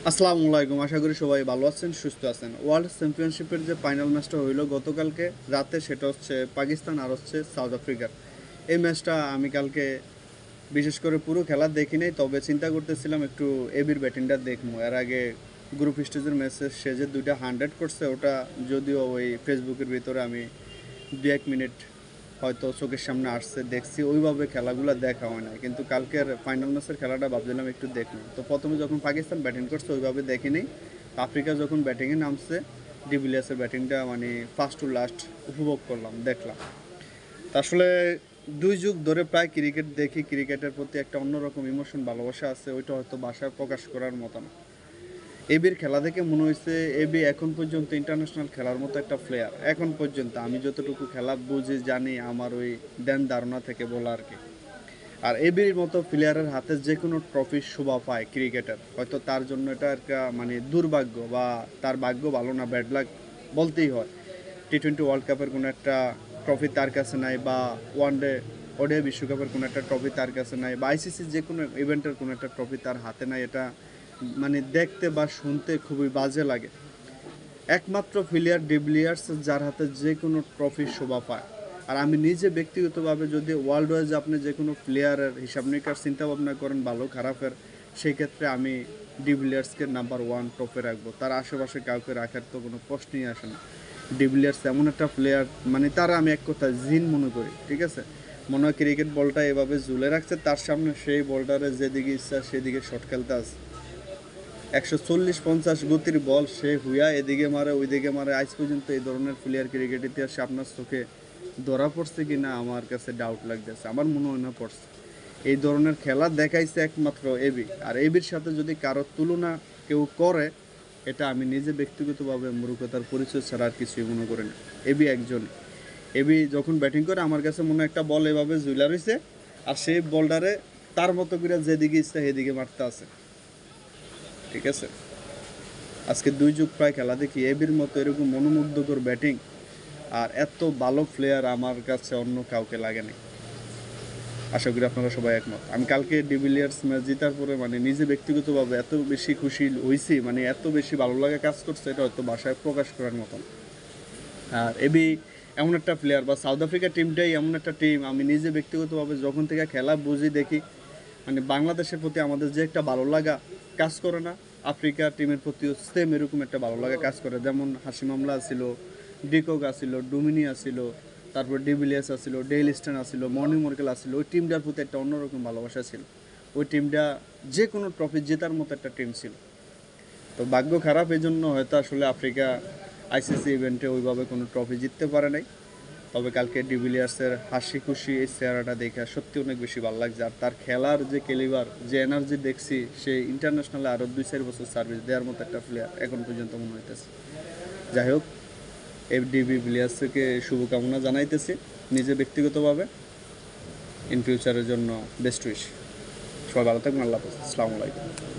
আসসালামু আলাইকুম। আশা করি সবাই ভালো আছেন, সুস্থ আছেন। ওয়ার্ল্ড চ্যাম্পিয়নশিপের যে ফাইনাল ম্যাচটা হইলো গতকালকে রাতে, সেটা হচ্ছে পাকিস্তান আর হচ্ছে সাউথ আফ্রিকার। এই ম্যাচটা আমি কালকে বিশেষ করে পুরো খেলা দেখি নাই, তবে চিন্তা করতেছিলাম একটু এবির ব্যাটিংটা দেখবো। এর আগে গ্রুপ স্টেজের ম্যাচে সে যে 2টা 100 করছে, ওটা যদিও ওই ফেসবুকের ভিতরে আমি 2-1 মিনিট হয়তো চোখের সামনে আসছে, দেখছি, ওইভাবে খেলাগুলো দেখা হয় না। কিন্তু কালকের ফাইনাল ম্যাচের খেলাটা ভাবছিলাম একটু দেখলাম। তো প্রথমে যখন পাকিস্তান ব্যাটিং করছে ওইভাবে দেখিনি। আফ্রিকা যখন ব্যাটিংয়ে নামছে, ডিভিলিয়ার্সের ব্যাটিংটা মানে ফার্স্ট টু লাস্ট উপভোগ করলাম, দেখলাম। তা আসলে 2 যুগ ধরে প্রায় ক্রিকেট দেখি, ক্রিকেটের প্রতি একটা অন্যরকম ইমোশন, ভালোবাসা আছে, ওইটা হয়তো ভাষায় প্রকাশ করার মতো না। এবির খেলা দেখে মনে হয়েছে এবি এখন পর্যন্ত ইন্টারন্যাশনাল খেলার মতো একটা প্লেয়ার। এখন পর্যন্ত আমি যতটুকু খেলা বুঝি জানি, আমার ওই দেন ধারণা থেকে বলা আর কি। আর এবির মতো প্লেয়ারের হাতে যে কোনো ট্রফি শোভা পায় ক্রিকেটার, হয়তো তার জন্য এটা একটা মানে দুর্ভাগ্য, বা তার ভাগ্য ভালো না, ব্যাড লাক বলতেই হয়। T20 ওয়ার্ল্ড কাপের কোনো একটা ট্রফি তার কাছে নাই, বা ওয়ানডে ওডিআই বিশ্বকাপের কোনো একটা ট্রফি তার কাছে নাই, বা আইসিসির যে কোনো ইভেন্টের কোনো একটা ট্রফি তার হাতে নাই। এটা মানে দেখতে বা শুনতে খুবই বাজে লাগে। একমাত্র প্লেয়ার ডিভিলিয়ার্স যার হাতে যে কোনো ট্রফি শোভা পায়। আর আমি নিজে ব্যক্তিগতভাবে যদি ওয়ার্ল্ড ওয়াইজ আপনি যে কোনো প্লেয়ারের হিসাব নিকাশ চিন্তা ভাবনা করেন ভালো খারাপের, সেই ক্ষেত্রে আমি ডিভিলিয়ার্সকে নাম্বার 1 টপে রাখবো। তার আশেপাশে কাউকে রাখার তো কোনো প্রশ্নই আসে না। ডিভিলিয়ার্স এমন একটা প্লেয়ার, মানে তারা আমি এক কথা জিন মনে করি, ঠিক আছে। মনে হয় ক্রিকেট বলটা এভাবে ঝুলে রাখছে তার সামনে, সেই বলটারে যেদিকে ইচ্ছা সেদিকে শট খেলতে আছে। 140-50 গতির বল সে হুইয়া এদিকে মারে ওইদিকে মারে। আজ পর্যন্ত এই ধরনের প্লেয়ার ক্রিকেট ইতিহাসে আপনার চোখে ধরা পড়ছে কি না আমার কাছে ডাউট লাগতেছে। আমার মনে হয় না পড়ছে। এই ধরনের খেলা দেখাইছে একমাত্র এবি। আর এবির সাথে যদি কারো তুলনা কেউ করে, এটা আমি নিজে ব্যক্তিগতভাবে মূর্খতার পরিচয় ছাড়া আর কিছুই মনে করি না। এবি একজনই। এবি যখন ব্যাটিং করে আমার কাছে মনে হয় একটা বল এভাবে ঝুলা রয়েছে, আর সেই বলটারে তার মতো করে যেদিকে ইচ্ছা সেদিকে মারতে আছে, ঠিক আছে। আজকে 2 যুগ প্রায় খেলা দেখি, এবির মতো এরকম মনোমুগ্ধকর ব্যাটিং আর এত ভালো প্লেয়ার আমার কাছে অন্য কাউকে লাগে না। আশা করি আপনারা সবাই একমত। আমি কালকে ডিভিলিয়ার্স ম্যাচ জেতার পরে মানে নিজে ব্যক্তিগতভাবে এত বেশি খুশি হয়েছি, মানে এত বেশি ভালো লাগা কাজ করছে, এটা হয়তো ভাষায় প্রকাশ করার মতন। আর এবি এমন একটা প্লেয়ার, বা সাউথ আফ্রিকা টিমটাই এমন একটা টিম, আমি নিজে ব্যক্তিগতভাবে যখন থেকে খেলা বুঝি দেখি, মানে বাংলাদেশের প্রতি আমাদের যে একটা ভালো লাগা কাজ করে না, আফ্রিকা টিমের প্রতিও সেম এরকম একটা ভালো লাগা কাজ করে। যেমন হাসিম আমলা আসিল, ডিকক আসিল, ডুমিনি আসিল, তারপর ডিভিলিয়ার্স আসিল, ডেইল স্টান আসিল, মর্নিং মর্কেল আসিল। ওই টিমটার প্রতি একটা অন্যরকম ভালোবাসা ছিল। ওই টিমটা যে কোনো ট্রফি জেতার মতো একটা টিম ছিল। তো ভাগ্য খারাপ, এই জন্য হয়তো আসলে আফ্রিকা আইসিসি ইভেন্টে ওইভাবে কোনো ট্রফি জিততে পারে নাই। তবে কালকে ডিভিলিয়ার্সের হাসি খুশি এই চেহারাটা দেখে সত্যি অনেক বেশি ভালো লাগছে। আর তার খেলার যে ক্যালিবার, যে এনার্জি দেখছি, সে ইন্টারন্যাশনালে আরও 2-4 বছর সার্ভিস দেওয়ার মতো একটা প্লেয়ার এখন পর্যন্ত মনে হইতেছে। যাই হোক, এই ডিভিলিয়ার্সকে শুভকামনা জানাইতেছি নিজে ব্যক্তিগতভাবে। ইন ফিউচারের জন্য বেস্ট উইশ। সবাই ভালো থাকবেন। আল্লাহ হাফেজ। আসসালামু আলাইকুম।